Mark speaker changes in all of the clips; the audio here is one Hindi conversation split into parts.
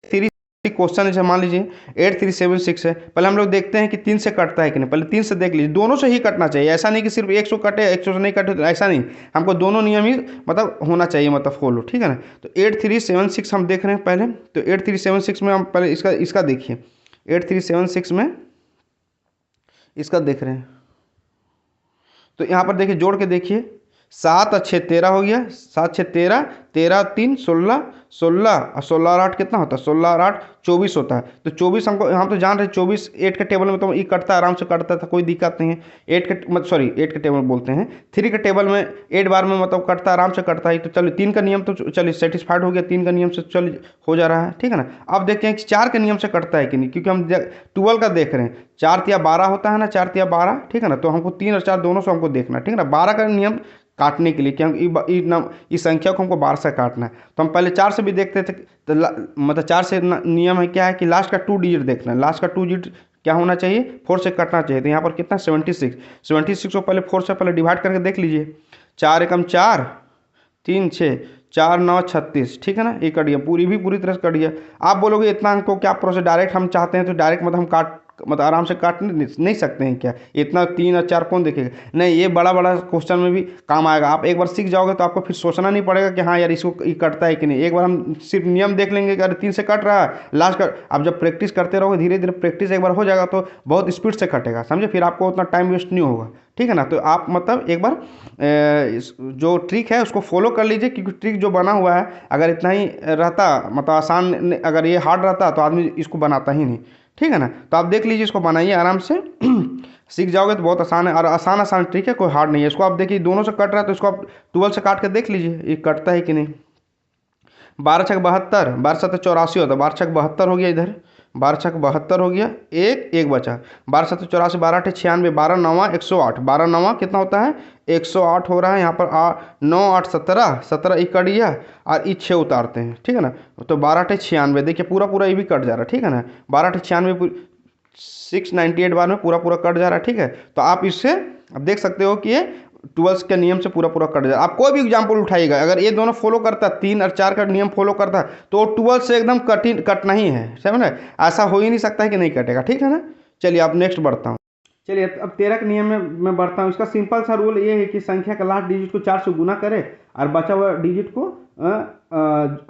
Speaker 1: थ्री क्वेश्चन है, मान लीजिए 8376 है। पहले हम लोग देखते हैं कि 3 से कटता है कि नहीं, पहले 3 से देख लीजिए, दोनों से ही कटना चाहिए। ऐसा नहीं कि सिर्फ 100 कटे 100 से नहीं कटे, तो ऐसा नहीं, हमको दोनों नियम ही मतलब होना चाहिए, मतलब फॉलो, ठीक है ना। तो 8376 हम देख रहे हैं पहले। तो 8376 में हम पहले इसका देखिए, 8376 में इसका देख रहे हैं। तो यहाँ पर देखिए, जोड़ के देखिए, 7 और 6 13 हो गया, 7 6 13, 13 3 16, 16 और 16 और 8 कितना होता है, 16 और 8 24 होता है। तो 24 हमको, हम तो जान रहे 24 8 के टेबल में तो ये कटता है, आराम से कटता था, कोई दिक्कत नहीं है। 8 के मतलब सॉरी 8 के टेबल में बोलते हैं, 3 के टेबल में 8 बार में मतलब कटता है, आराम से कटता है। तो चलिए 3 का नियम तो चलिए सेटिस्फाइड हो गया, 3 का नियम से चलिए हो जा रहा है, ठीक है ना। अब देखते हैं कि 4 के नियम से कटता है कि नहीं, क्योंकि हम 12 का देख रहे हैं, 4 तिया 12 होता है ना, 4 तिया 12, ठीक है ना। तो हमको 3 और 4 दोनों से हमको देखना है, ठीक है ना। 12 का नियम काटने के लिए कि हम इस संख्या को हमको 12 से काटना है, तो हम पहले 4 से भी देखते थे। तो मतलब 4 से नियम है क्या है कि लास्ट का 2 डिजिट देखना है, लास्ट का 2 डिजिट क्या होना चाहिए, 4 से कटना चाहिए। तो यहाँ पर कितना 76 को पहले 4 से पहले डिवाइड करके देख लीजिए, 4 एकम 4, 3 6, 4 9 36, ठीक है ना। ये कट गया, पूरी तरह से कट गया। आप बोलोगे इतना अंक को क्या प्रोसेस, डायरेक्ट हम चाहते हैं तो डायरेक्ट मतलब हम मतलब आराम से काट नहीं सकते हैं क्या, इतना 3 और 4 कौन देखेगा। नहीं, ये बड़ा बड़ा क्वेश्चन में भी काम आएगा। आप एक बार सीख जाओगे तो आपको फिर सोचना नहीं पड़ेगा कि हाँ यार इसको ये कटता है कि नहीं। एक बार हम सिर्फ नियम देख लेंगे कि अरे 3 से कट रहा है, लास्ट का आप जब प्रैक्टिस करते रहोगे, धीरे धीरे प्रैक्टिस एक बार हो जाएगा तो बहुत स्पीड से कटेगा, समझे। फिर आपको उतना टाइम वेस्ट नहीं होगा, ठीक है ना। तो आप मतलब एक बार जो ट्रिक है उसको फॉलो कर लीजिए, क्योंकि ट्रिक जो बना हुआ है अगर इतना ही रहता मतलब आसान, अगर ये हार्ड रहता तो आदमी इसको बनाता ही नहीं, ठीक है ना। तो आप देख लीजिए, इसको बनाइए आराम से सीख जाओगे तो बहुत आसान है, और आसान ट्रिक है, कोई हार्ड नहीं है। इसको आप देखिए दोनों से कट रहा है, तो इसको आप 12 से काट के देख लीजिए ये कटता है कि नहीं। 12 छक 72, 12 7 84 होता है, 12 छक 72 हो गया इधर, 12 छक 72 हो गया, एक बचा, 12 7 84, 12 8 96, 12 9 108, 12 9 कितना होता है 108 हो रहा है। यहाँ पर 9 8 17, 17 एक कट गया और ये 6 उतारते हैं, ठीक है ना। तो 12 8 96, देखिए पूरा ये भी कट जा रहा है, ठीक है ना। 12 8 96 698 बार में पूरा कट जा रहा है, ठीक है। तो आप इससे अब देख सकते हो कि ये 12 के नियम से पूरा कट जाए। आप कोई भी एग्जाम्पल उठाइएगा, अगर ये दोनों फॉलो करता, 3 और 4 का नियम फॉलो करता, तो 12 से एकदम कठिन कटना ही है, समझ। ऐसा हो ही नहीं सकता है कि नहीं कटेगा, ठीक है ना। चलिए अब नेक्स्ट बढ़ता हूँ। चलिए अब 13 के नियम में मैं बढ़ता हूँ। इसका सिंपल सा रूल ये है कि संख्या का लास्ट डिजिट को 4 से गुना करें और बचा हुआ डिजिट को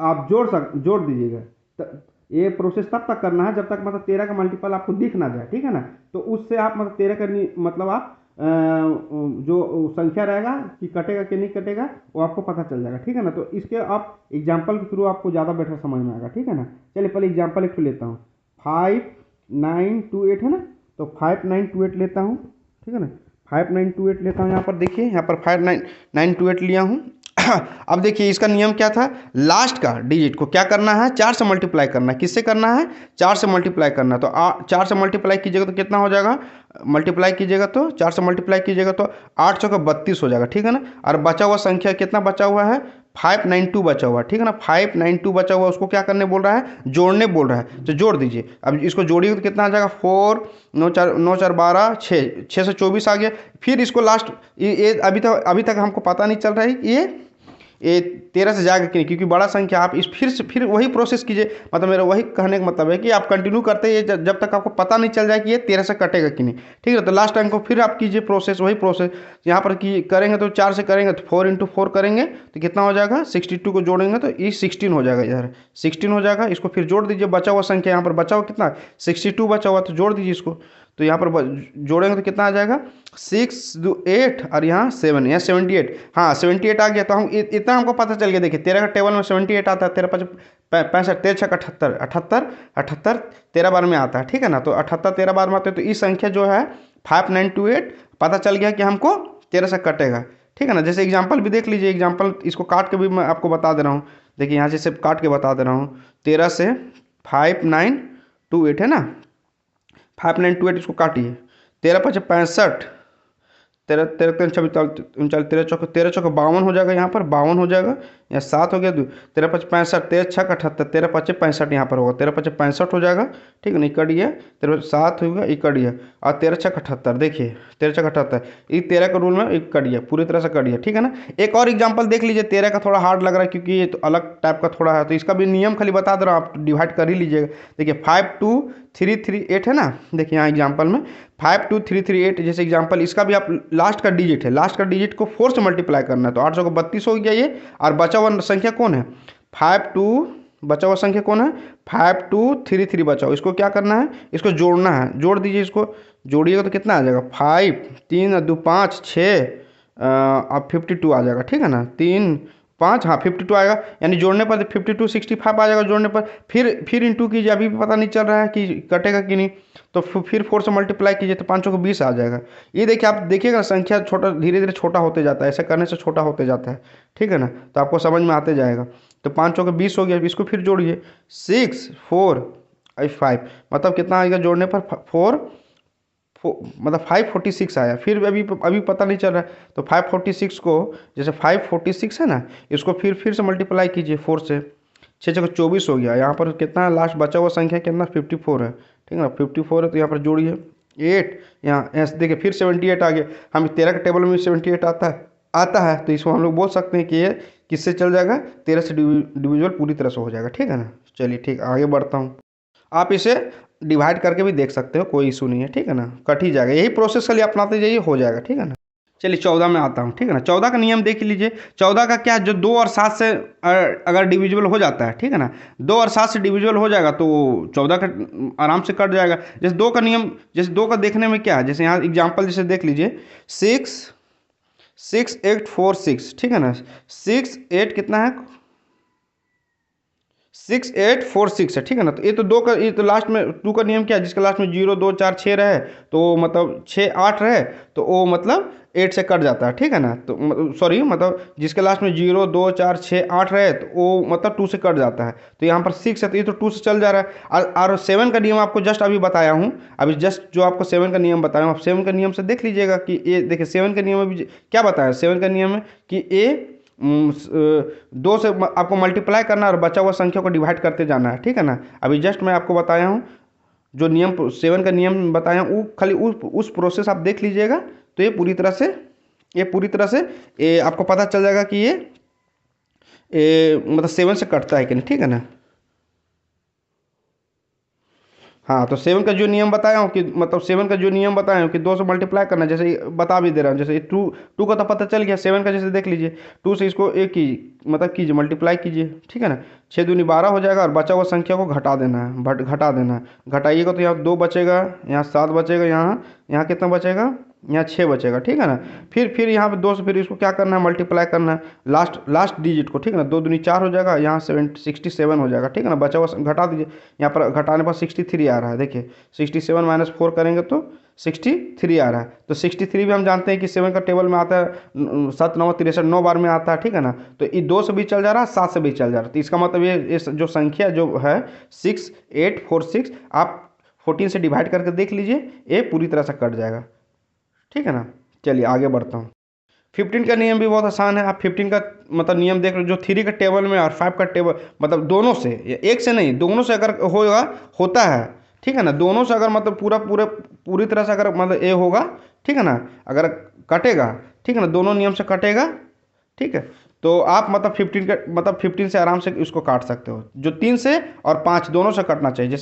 Speaker 1: आप जोड़ दीजिएगा। ये प्रोसेस तब तक करना है जब तक मतलब 13 का मल्टीपल आपको दिख ना जाए, ठीक है ना। तो उससे आप मतलब 13 का मतलब आप जो संख्या रहेगा कि कटेगा कि नहीं कटेगा वो आपको पता चल जाएगा, ठीक है ना। तो इसके आप एग्जाम्पल के थ्रू आपको ज़्यादा बेटर समझ में आएगा, ठीक है ना। चलिए पहले एग्जाम्पल एक लेता हूँ, 5 9 2 8 है ना। तो 5 9 2 8 लेता हूँ, ठीक है ना। 5 9 2 8 लेता हूँ, यहाँ पर देखिए, यहाँ पर 5 9 2 8 लिया हूँ। अब देखिए इसका नियम क्या था, लास्ट का डिजिट को क्या करना है, 4 से मल्टीप्लाई करना है। किससे करना है, 4 से मल्टीप्लाई करना है। तो 4 से मल्टीप्लाई कीजिएगा तो कितना हो जाएगा, मल्टीप्लाई कीजिएगा तो 4 से मल्टीप्लाई कीजिएगा तो 8 चौका 32 हो जाएगा, ठीक है ना। और बचा हुआ संख्या कितना बचा हुआ है, 592 बचा हुआ है, ठीक है ना। 592 बचा हुआ, उसको क्या करने बोल रहा है, जोड़ने बोल रहा है। तो जोड़ दीजिए। अब इसको जोड़िए तो कितना आ जाएगा, 4 9 4 12 6 से 24 आ गया। फिर इसको लास्ट ये अभी तक हमको पता नहीं चल रहा है कि ये 13 से जाएगा कि नहीं, क्योंकि बड़ा संख्या आप इस फिर वही प्रोसेस कीजिए। मतलब मेरा वही कहने का मतलब है कि आप कंटिन्यू करते हैं जब तक आपको पता नहीं चल जाए कि ये 13 से कटेगा कि नहीं, ठीक है। तो लास्ट टाइम को फिर आप कीजिए प्रोसेस, वही प्रोसेस यहाँ पर की करेंगे। तो 4 से करेंगे तो 4 × 4 करेंगे तो कितना हो जाएगा, 62 को जोड़ेंगे तो ये 16 हो जाएगा, इधर 16 हो जाएगा। इसको फिर जोड़ दीजिए, बचा हुआ संख्या यहाँ पर बचा हुआ कितना 62 बचा हुआ, तो जोड़ दीजिए इसको। तो यहाँ पर जोड़ेंगे तो कितना आ जाएगा, 6 2 8 और यहाँ 7, यहाँ 78, हाँ 78 आ गया। तो हम इतना हमको पता चल गया। देखिए 13 का टेबल में 78 आता है, 13 5 65, 13 6 78 78 13 बार में आता है, ठीक है ना। तो 78 13 बार में आते हैं। तो इस संख्या जो है 5928 पता चल गया कि हमको 13 से कटेगा, ठीक है ना। जैसे एग्जाम्पल भी देख लीजिए, एग्जाम्पल इसको काट के भी मैं आपको बता दे रहा हूँ। देखिए यहाँ जैसे काट के बता दे रहा हूँ, 13 से 5928 है ना, 5928 इसको काटिए, 13 5 65, तेरह तेरह तीन छब्बीस उनचालीस, तेरह चौके 52 हो जाएगा, यहाँ पर 52 हो जाएगा, यहाँ 7 हो गया, 2 तेरह पच 65, तेरह छः 78, तेरह पच्चे 65 यहाँ पर होगा, तेरह पच्चे 65 हो जाएगा, ठीक है ना, इकट गया, तेरह 7 हो गया, इकट गया, और तेरह छः 78, देखिए तेरह छः 78, ये 13 का रूल में एक कट गया, पूरी तरह से कट गया, ठीक है ना। एक और एग्जाम्पल देख लीजिए, 13 का थोड़ा हार्ड लग रहा है क्योंकि ये तो अलग टाइप का थोड़ा है, तो इसका भी नियम खाली बता दे रहा हूँ, आप डिवाइड कर ही लीजिएगा। देखिए 5 2 3 3 8 है ना, देखिए यहाँ एग्जाम्पल में 5 2 3 3 8 जैसे एग्जाम्पल, इसका भी आप लास्ट का डिजिट है, लास्ट का डिजिट को 4 से मल्टीप्लाई करना है, तो 800 को 32 हो गया ये, और बचा हुआ संख्या कौन है 5 2, बचा हुआ संख्या कौन है 5 2 3 3 बचा हुआ, इसको क्या करना है, इसको जोड़ना है, जोड़ दीजिए, इसको जोड़िएगा तो कितना आ जाएगा 5 3 2 5 6, अब 52 आ जाएगा, ठीक है ना, 3 5, हाँ 52 आएगा, यानी जोड़ने पर 52 65 आ जाएगा जोड़ने पर, फिर इंटू कीजिए, अभी भी पता नहीं चल रहा है कि कटेगा कि नहीं, तो फिर 4 से मल्टीप्लाई कीजिए तो 5 को 20 आ जाएगा। ये देखिए, आप देखिएगा संख्या छोटा धीरे धीरे छोटा होते जाता है, ऐसा करने से छोटा होते जाता है, ठीक है ना, तो आपको समझ में आते जाएगा। तो 5 को 20 हो गया, इसको फिर जोड़िए 6 4 5, मतलब कितना आएगा जोड़ने पर 4 मतलब 546 आया, फिर अभी पता नहीं चल रहा है, तो 546 को, जैसे 546 है ना, इसको फिर से मल्टीप्लाई कीजिए 4 से, 6 6 24 हो गया, यहाँ पर कितना लास्ट बचा हुआ संख्या कितना 54 है, ठीक है ना, 54 है, तो यहाँ पर जोड़िए 8, यहाँ देखिए फिर 78 आ गया, हम 13 के टेबल में 78 आता है, तो इसको हम लोग बोल सकते हैं कि ये किससे चल जाएगा, 13 से डिविजिबल पूरी तरह से हो जाएगा, ठीक है ना। चलिए ठीक, आगे बढ़ता हूँ, आप इसे डिवाइड करके भी देख सकते हो, कोई इशू नहीं है, ठीक है ना, कट ही जाएगा, यही प्रोसेस खाली अपनाते जाइए, हो जाएगा, ठीक है ना। चलिए 14 में आता हूँ, ठीक है ना। 14 का नियम देख लीजिए, 14 का क्या, जो 2 और 7 से अगर डिविजिबल हो जाता है, ठीक है ना, 2 और 7 से डिविजिबल हो जाएगा तो 14 का आराम से कट जाएगा। जैसे 2 का नियम, जैसे 2 का देखने में क्या है, जैसे यहाँ एग्जाम्पल जैसे देख लीजिए 6 6 8 4 6, ठीक है ना, 6 8 कितना है 6 8 4 6 है, ठीक है ना, तो ये तो 2 का, ये तो लास्ट में 2 का नियम क्या है, जिसका लास्ट में 0 2 4 6 रहे, तो मतलब 6 8 रहे, तो वो मतलब 8 से कट जाता है, ठीक है ना, तो सॉरी मतलब जिसके लास्ट में 0 2 4 6 8 रहे, तो वो मतलब 2 से कट जाता है, तो यहाँ पर 6 है, तो ये तो 2 से चल जा रहा है। और 7 का नियम आपको जस्ट अभी बताया हूँ, अभी जस्ट जो आपको 7 का नियम बताया हूँ, आप 7 का नियम से देख लीजिएगा कि ये देखिए 7 का नियम अभी क्या बताया, 7 का नियम है कि ए 2 से आपको मल्टीप्लाई करना और बचा हुआ संख्या को डिवाइड करते जाना है, ठीक है ना। अभी जस्ट मैं आपको बताया हूँ, जो नियम 7 का नियम बताया हूँ, वो खाली उस प्रोसेस आप देख लीजिएगा, तो ये पूरी तरह से ये आपको पता चल जाएगा कि ये मतलब 7 से कटता है कि नहीं, ठीक है ना। हाँ, तो 7 का जो नियम बताया हूँ कि मतलब 7 का जो नियम बताया हूँ कि 2 से मल्टीप्लाई करना, जैसे बता भी दे रहा हूँ, जैसे 2 का तो पता चल गया, 7 का जैसे देख लीजिए 2 से इसको एक कीजिए, मतलब कीजिए मल्टीप्लाई कीजिए, ठीक है ना, 6 दूनी 12 हो जाएगा, और बचा हुआ संख्या को घटा देना है, घटाइएगा तो यहाँ 2 बचेगा, यहाँ 7 बचेगा, यहाँ कितना बचेगा, यहाँ 6 बचेगा, ठीक है ना। फिर यहाँ पे 2 से फिर इसको क्या करना है, मल्टीप्लाई करना है लास्ट डिजिट को, ठीक है ना, 2 दूनी 4 हो जाएगा, यहाँ 67 हो जाएगा, ठीक है ना, बचा हुआ घटा दीजिए, यहाँ पर घटाने पर 63 आ रहा है, देखिए 67 माइनस 4 करेंगे तो 63 आ रहा है, तो 63 भी हम जानते हैं कि 7 का टेबल में आता है 7 9 63 9 बार में आता है, ठीक है ना, तो ये 2 से भी चल जा रहा है, 7 से भी चल जा रहा है, तो इसका मतलब ये जो संख्या जो है 6 8 4 6 आप 14 से डिवाइड करके देख लीजिए, ये पूरी तरह से कट जाएगा, ठीक है ना। चलिए आगे बढ़ता हूँ। 15 का नियम भी बहुत आसान है, आप 15 का मतलब नियम देख लो, जो 3 का टेबल में और 5 का टेबल, मतलब दोनों से, एक से नहीं, दोनों से अगर होता है, ठीक है ना, दोनों से अगर मतलब पूरी तरह से अगर मतलब ए होगा, ठीक है ना, अगर कटेगा, ठीक है ना, दोनों नियम से कटेगा, ठीक है, तो आप मतलब 15 से आराम से इसको काट सकते हो, जो 3 से और 5 दोनों से कटना चाहिए।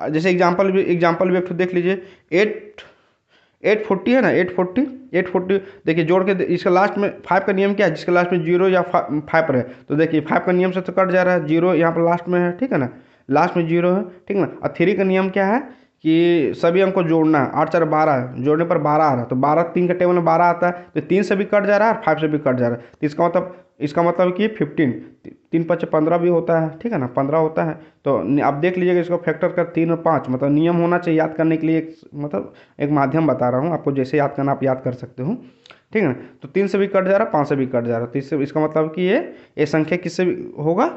Speaker 1: जैसे एग्जाम्पल भी एक देख लीजिए, 840 है ना, 840 देखिए जोड़ के, इसका लास्ट में 5 का नियम क्या है, जिसके लास्ट में 0 या 5 रहे, तो देखिए 5 का नियम से तो कट जा रहा है, 0 यहाँ पर लास्ट में है, ठीक है ना, लास्ट में 0 है, ठीक ना। और 3 का नियम क्या है कि सभी अंक को जोड़ना है, 8 4 12 जोड़ने पर 12 आ रहा है, तो 12 3 के टेबल में 12 आता है, तो 3 से भी कट जा रहा है और 5 से भी कट जा रहा है, तो इसका मतलब कि 15 3 5 15 भी होता है, ठीक है ना, 15 होता है, तो आप देख लीजिएगा, इसको फैक्टर कर 3 और 5, मतलब नियम होना चाहिए याद करने के लिए, मतलब एक माध्यम बता रहा हूँ आपको, जैसे याद करना आप याद कर सकते हो, ठीक है ना। तो 3 से भी कट जा रहा है, 5 से भी कट जा रहा है, तो इसका मतलब कि ये संख्या किससे भी होगा,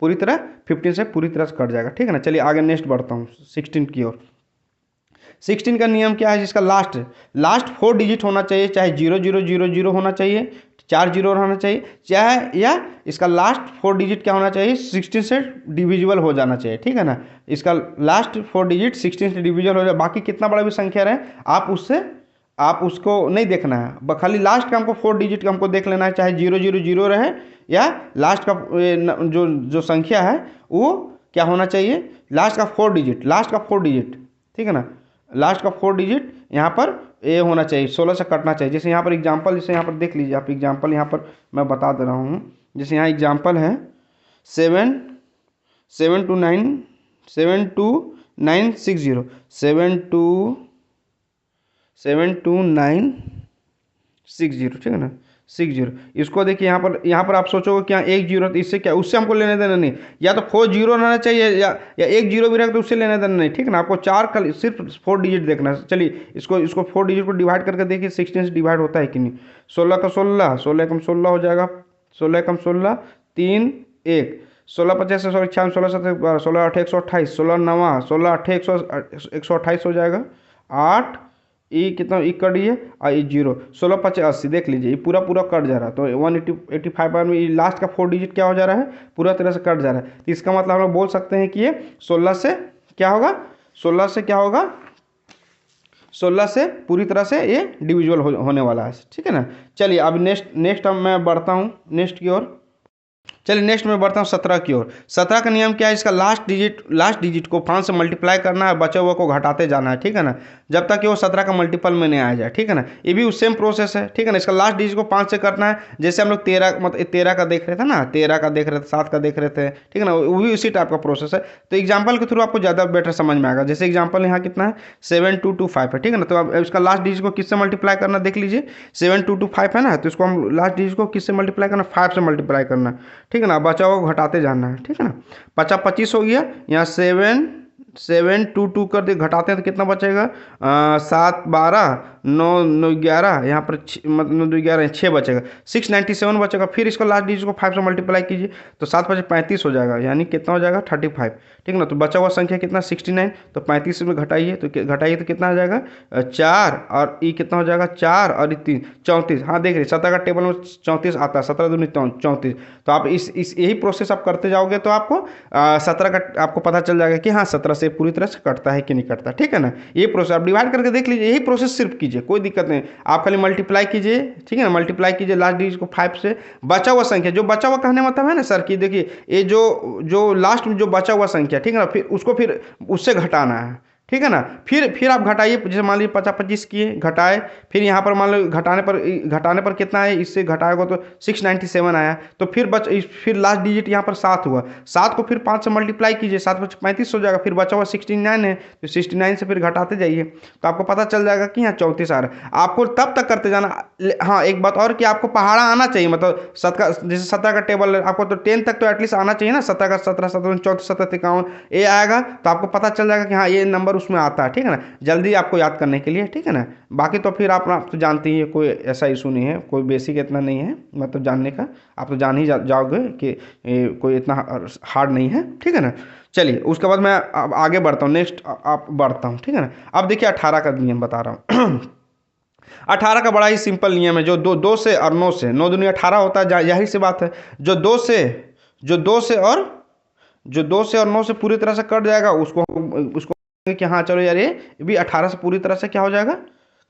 Speaker 1: पूरी तरह 15 से पूरी तरह से कट जाएगा, ठीक है ना। चलिए आगे नेक्स्ट बढ़ता हूँ 16 की ओर। 16 का नियम क्या है, जिसका लास्ट 4 डिजिट होना चाहिए, चाहे 0000 होना चाहिए, 4 जीरो होना चाहिए, चाहे या इसका लास्ट 4 डिजिट क्या होना चाहिए, 16 से डिविजिबल हो जाना चाहिए, ठीक है ना। इसका लास्ट 4 डिजिट 16 से डिविजिबल हो जाए, बाकी कितना बड़ा भी संख्या रहे आप उसको नहीं देखना है, खाली लास्ट का हमको 4 डिजिट का हमको देख लेना है, चाहे 000 रहे या लास्ट का जो संख्या है वो क्या होना चाहिए, लास्ट का 4 डिजिट, ठीक है ना। लास्ट का 4 डिजिट यहाँ पर ये होना चाहिए, 16 से कटना चाहिए। जैसे यहाँ पर एग्जांपल, जैसे यहाँ पर देख लीजिए आप एग्जांपल, यहाँ पर मैं बता दे रहा हूँ। जैसे यहाँ एग्जांपल है 72960 ठीक है ना, 60। इसको देखिए यहाँ पर आप सोचोगे कि यहाँ 1 जीरो, तो इससे क्या, उससे हमको लेने देना नहीं, या तो 4 जीरो रहना चाहिए या 1 जीरो भी रहेगा तो उससे लेने देना नहीं, ठीक है ना। आपको सिर्फ 4 डिजिट देखना है। चलिए इसको 4 डिजिट को डिवाइड करके देखिए 16 से डिवाइड होता है कि नहीं। 16 का 16, 16 एकम 16 हो जाएगा, 16 एकम 16, 3 1, 16 50 16 96 16 7 12, 16 8 128, 16 9 16 8 128 हो जाएगा, 8 ई कितना ई कट है और ई 0, 16 50 80, देख लीजिए ये पूरा कट जा रहा है। तो 185 में ये लास्ट का 4 डिजिट क्या हो जा रहा है, पूरा तरह से कट जा रहा है। तो इसका मतलब हम लोग बोल सकते हैं कि ये 16 से क्या होगा, 16 से पूरी तरह से ये डिविजिबल होने वाला है, ठीक है ना। चलिए अब नेक्स्ट मैं बढ़ता हूँ नेक्स्ट की ओर। चलिए नेक्स्ट में बढ़ता हूँ 17 की ओर। 17 का नियम क्या है, इसका लास्ट डिजिट को 5 से मल्टीप्लाई करना है, बचे हुए को घटाते जाना है, ठीक है ना, जब तक कि वो 17 का मल्टीपल में नहीं आ जाए, ठीक है ना। ये भी सेम प्रोसेस है, ठीक है ना। इसका लास्ट डिजिट को 5 से करना है, जैसे हम लोग 13 का देख रहे थे ना, 13 का देख रहे थे, 7 का देख रहे थे, ठीक है ना, वो भी उसी टाइप का प्रोसेस है। तो एग्जाम्पल के थ्रू आपको ज़्यादा बेटर समझ में आएगा। जैसे एग्जाम्पल यहाँ कितना है 7225 है, ठीक है ना। तो अब इसका लास्ट डिजिट को किससे मल्टीप्लाई करना देख लीजिए, 7225 है ना, तो इसको हम लास्ट डिजिट को किससे मल्टीप्लाई करना, 5 से मल्टीप्लाई करना, ठीक है ना। बचा हुआ घटाते जाना है, ठीक है ना। 25 हो गया, यहाँ 7 कर दे, घटाते हैं तो कितना बचेगा, 7 12 9 11, यहाँ पर 9 2 11 6 बचेगा, 697 बचेगा। फिर इसको लास्ट डिजिट को 5 से मल्टीप्लाई कीजिए तो 7 5 35 हो जाएगा, यानी कितना हो जाएगा 35, ठीक है ना। तो बचा हुआ संख्या कितना 69, तो 35 में घटाइए तो कितना आ जाएगा 4, और ई कितना हो जाएगा 4 और 3 34। हाँ देख रहे 17 का टेबल में 34 आता है, 17 दूनी 34। तो आप इस यही प्रोसेस आप करते जाओगे तो आपको 17 का आपको पता चल जाएगा कि हाँ 17 से पूरी तरह से कटता है कि नहीं कटता, ठीक है ना। ये प्रोसेस आप डिवाइड करके देख लीजिए, यही प्रोसेस सिर्फ कीजिए, कोई दिक्कत नहीं। आप खाली मल्टीप्लाई कीजिए, ठीक है ना, मल्टीप्लाई कीजिए लास्ट डिजिट को 5 से, बचा हुआ संख्या जो बचा हुआ कहने मतलब है ना सर कि देखिए ये जो लास्ट में जो बचा हुआ संख्या, ठीक है ना, फिर उसको फिर उससे घटाना है, ठीक है ना। फिर आप घटाइए, जैसे मान लीजिए 25 किए, घटाए, फिर यहाँ पर मान लो घटाने पर कितना है, इससे घटाएगा तो 697 आया। तो फिर लास्ट डिजिट यहाँ पर 7 हुआ, 7 को फिर 5 से मल्टीप्लाई कीजिए, 7 5 35 हो जाएगा, फिर बचा हुआ 69 है, तो 69 से फिर घटाते जाइए तो आपको पता चल जाएगा कि यहाँ 34 आ रहा है। आपको तब तक करते जाना। हाँ एक बात और कि आपको पहाड़ा आना चाहिए, मतलब जैसे 17 का टेबल है, आपको तो 10 तक तो एटलीस्ट आना चाहिए ना, 17 का 17 17 34 17 51 ये आएगा तो आपको पता चल जाएगा कि हाँ ये नंबर उसमें आता है, ठीक है ना, जल्दी आपको याद करने के लिए, ठीक है ना। बाकी तो फिर आप तो जानते ही है, कोई ऐसा इशू नहीं है, कोई बेसिक इतना नहीं है, मतलब जानने का आप तो जान ही जाओगे कि कोई इतना हार्ड नहीं है, ठीक है ना। चलिए उसके बाद मैं अब आगे बढ़ता हूँ, नेक्स्ट आप बढ़ता हूँ, ठीक है ना। अब देखिए 18 का नियम बता रहा हूँ। 18 का बड़ा ही सिंपल नियम है, जो 2 से और 9 से, 9 दूनी 18 होता है, जाहिर सी बात है। जो 2 से और 9 से पूरी तरह से कट जाएगा उसको कि हाँ चलो यार ये भी 18 से पूरी तरह से क्या हो जाएगा,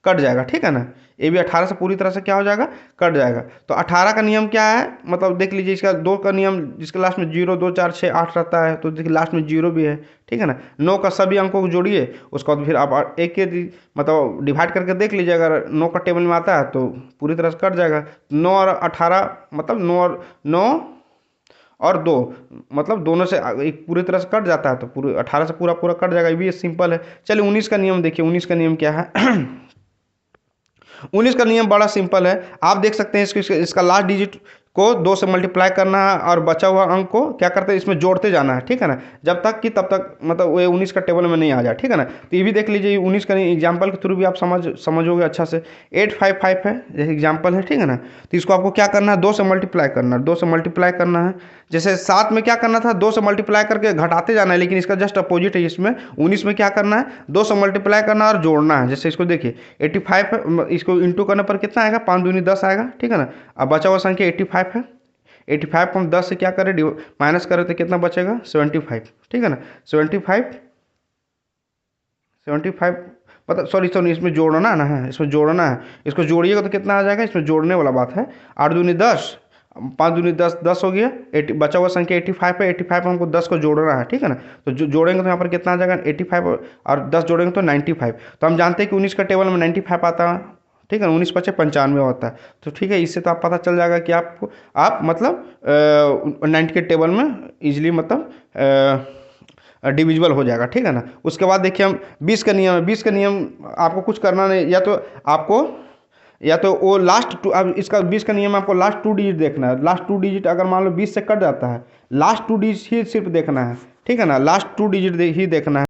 Speaker 1: कट जाएगा, ठीक है ना। ये भी 18 से पूरी तरह से क्या हो जाएगा, कट जाएगा। तो 18 का नियम क्या है, मतलब देख लीजिए इसका 2 का नियम, जिसके लास्ट में 0 2 4 6 8 रहता है, तो देखिए लास्ट में 0 भी है, ठीक है ना। 9 का सभी अंकों को जोड़िए, उसके बाद फिर आप एक के मतलब डिवाइड करके देख लीजिए, अगर 9 का टेबल में आता है तो पूरी तरह से कट जाएगा। 9 और 18 मतलब 9 और 2 मतलब दोनों से एक पूरी तरह से कट जाता है, तो पूरे 18 से पूरा कट जाएगा। ये भी सिंपल है। चलिए 19 का नियम देखिए, 19 का नियम क्या है। 19 का नियम बड़ा सिंपल है, आप देख सकते हैं इसका लास्ट डिजिट को 2 से मल्टीप्लाई करना है और बचा हुआ अंक को क्या करते हैं इसमें जोड़ते जाना है, ठीक है ना, जब तक कि तब तक मतलब वो 19 का टेबल में नहीं आ जाए, ठीक है ना। तो ये भी देख लीजिए 19 का एग्जाम्पल के थ्रू भी आप समझोगे अच्छा से। 855 है जैसे एग्जाम्पल है, ठीक है ना। तो इसको आपको क्या करना है 2 से मल्टीप्लाई करना है, 2 से मल्टीप्लाई करना है। जैसे 7 में क्या करना था 2 से मल्टीप्लाई करके घटाते जाना है, लेकिन इसका जस्ट अपोजिट है इसमें 19 में क्या करना है 2 से मल्टीप्लाई करना और जोड़ना है। जैसे इसको देखिए 85 है, इसको इंटू करने पर कितना आएगा 5 दूनी 10 आएगा, ठीक है ना। अब बचा हुआ संख्या 85 है, 85 को हम 10 से क्या करें माइनस करें तो कितना बचेगा 75, ठीक है ना। 75 पता सॉरी इसमें जोड़ना ना है, इसमें जोड़ना है, इसको जोड़िएगा तो कितना आ जाएगा, इसमें जोड़ने वाला बात है। 8 दूनी 10, 5 दूनी 10, 10 हो गया। बचा हुआ संख्या 85 है, 85 हमको 10 को जोड़ना है, ठीक है ना। तो जोड़ेंगे तो यहाँ पर कितना आ जाएगा 85 और 10 जोड़ेंगे तो 95। तो हम जानते हैं कि 19 का टेबल में 95 आता है, ठीक है ना। 19 पचे 95 होता है। तो ठीक है, इससे तो आप पता चल जाएगा कि आप मतलब 90 के टेबल में इजीली मतलब डिविजिबल हो जाएगा, ठीक है ना। उसके बाद देखिए हम 20 का नियम है। 20 का नियम आपको कुछ करना नहीं, या तो वो लास्ट टू, अब इसका 20 का नियम आपको लास्ट 2 डिजिट देखना है। लास्ट 2 डिजिट अगर मान लो 20 से कट जाता है, लास्ट 2 डिजिट ही सिर्फ देखना है, ठीक है ना, लास्ट 2 डिजिट ही देखना है।